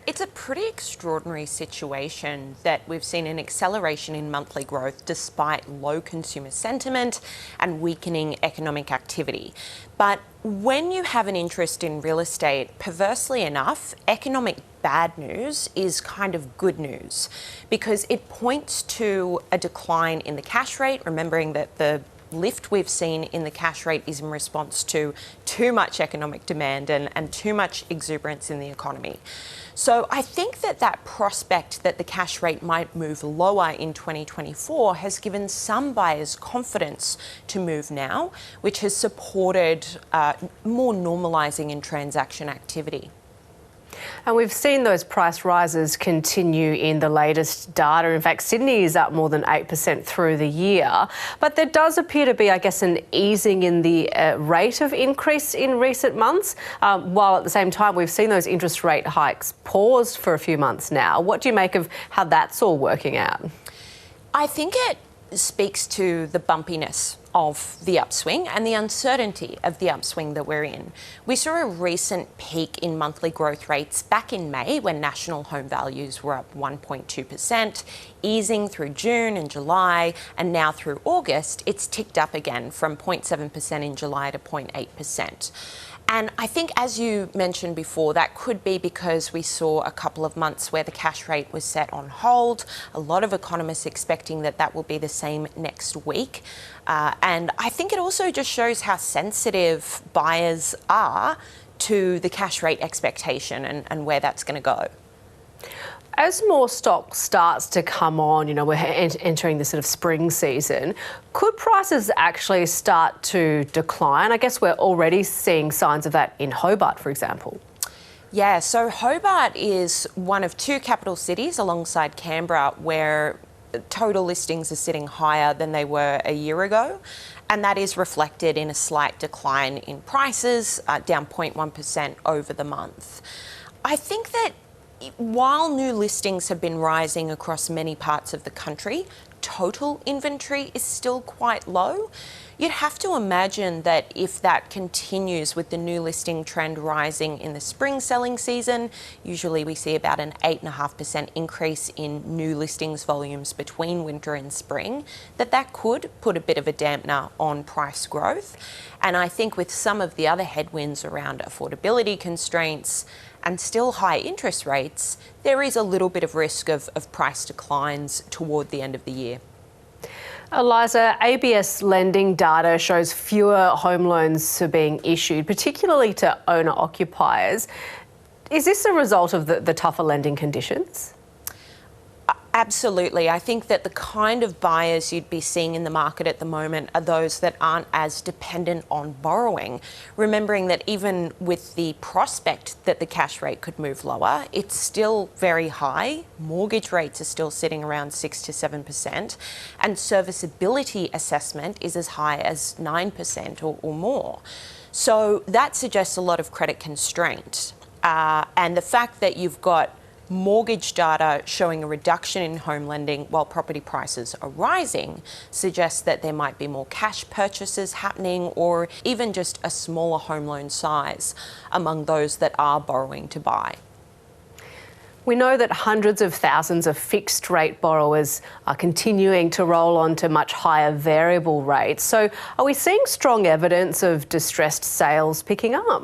It's a pretty extraordinary situation that we've seen an acceleration in monthly growth despite low consumer sentiment and weakening economic activity. But when you have an interest in real estate, perversely enough, economic bad news is kind of good news because it points to a decline in the cash rate, remembering that the lift we've seen in the cash rate is in response to too much economic demand and too much exuberance in the economy. So I think that prospect that the cash rate might move lower in 2024 has given some buyers confidence to move now, which has supported more normalising in transaction activity. And we've seen those price rises continue in the latest data. In fact, Sydney is up more than 8% through the year. But there does appear to be, I guess, an easing in the rate of increase in recent months, while at the same time we've seen those interest rate hikes paused for a few months now. What do you make of how that's all working out? I think it speaks to the bumpiness of the upswing and the uncertainty of the upswing that we're in. We saw a recent peak in monthly growth rates back in May when national home values were up 1.2%, easing through June and July, and now through August, it's ticked up again from 0.7% in July to 0.8%. And I think, as you mentioned before, that could be because we saw a couple of months where the cash rate was set on hold. A lot of economists expecting that will be the same next week. And I think it also just shows how sensitive buyers are to the cash rate expectation and where that's going to go. As more stock starts to come on, we're entering the sort of spring season, could prices actually start to decline? I guess we're already seeing signs of that in Hobart, for example. Yeah, so Hobart is one of two capital cities alongside Canberra where total listings are sitting higher than they were a year ago. And that is reflected in a slight decline in prices, down 0.1% over the month. I think that while new listings have been rising across many parts of the country, total inventory is still quite low. You'd have to imagine that if that continues with the new listing trend rising in the spring selling season, usually we see about an 8.5% increase in new listings volumes between winter and spring, that could put a bit of a dampener on price growth. And I think with some of the other headwinds around affordability constraints and still high interest rates, there is a little bit of risk of price declines toward the end of the year. Eliza, ABS lending data shows fewer home loans are being issued, particularly to owner-occupiers. Is this a result of the tougher lending conditions? Absolutely. I think that the kind of buyers you'd be seeing in the market at the moment are those that aren't as dependent on borrowing. Remembering that even with the prospect that the cash rate could move lower, it's still very high. Mortgage rates are still sitting around 6 to 7%, and serviceability assessment is as high as 9% or more. So that suggests a lot of credit constraint. And the fact that you've got mortgage data showing a reduction in home lending while property prices are rising suggests that there might be more cash purchases happening or even just a smaller home loan size among those that are borrowing to buy. We know that hundreds of thousands of fixed rate borrowers are continuing to roll on to much higher variable rates. So are we seeing strong evidence of distressed sales picking up?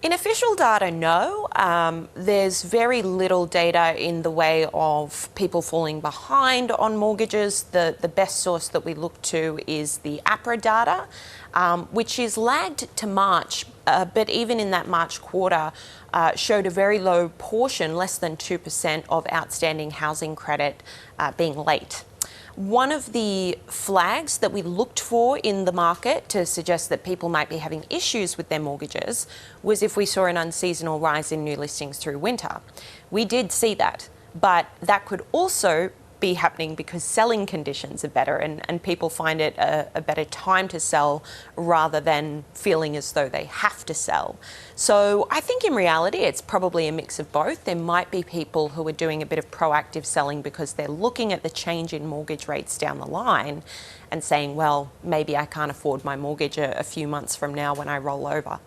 In official data, no. There's very little data in the way of people falling behind on mortgages. The best source that we look to is the APRA data, which is lagged to March, but even in that March quarter showed a very low portion, less than 2% of outstanding housing credit being late. One of the flags that we looked for in the market to suggest that people might be having issues with their mortgages was if we saw an unseasonal rise in new listings through winter. We did see that, but that could also be happening because selling conditions are better and people find it a better time to sell rather than feeling as though they have to sell. So I think in reality it's probably a mix of both. There might be people who are doing a bit of proactive selling because they're looking at the change in mortgage rates down the line and saying, well, maybe I can't afford my mortgage a few months from now when I roll over.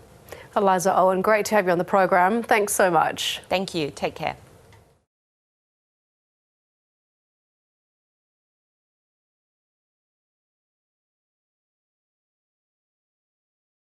Eliza Owen, great to have you on the program. Thanks so much. Thank you. Take care.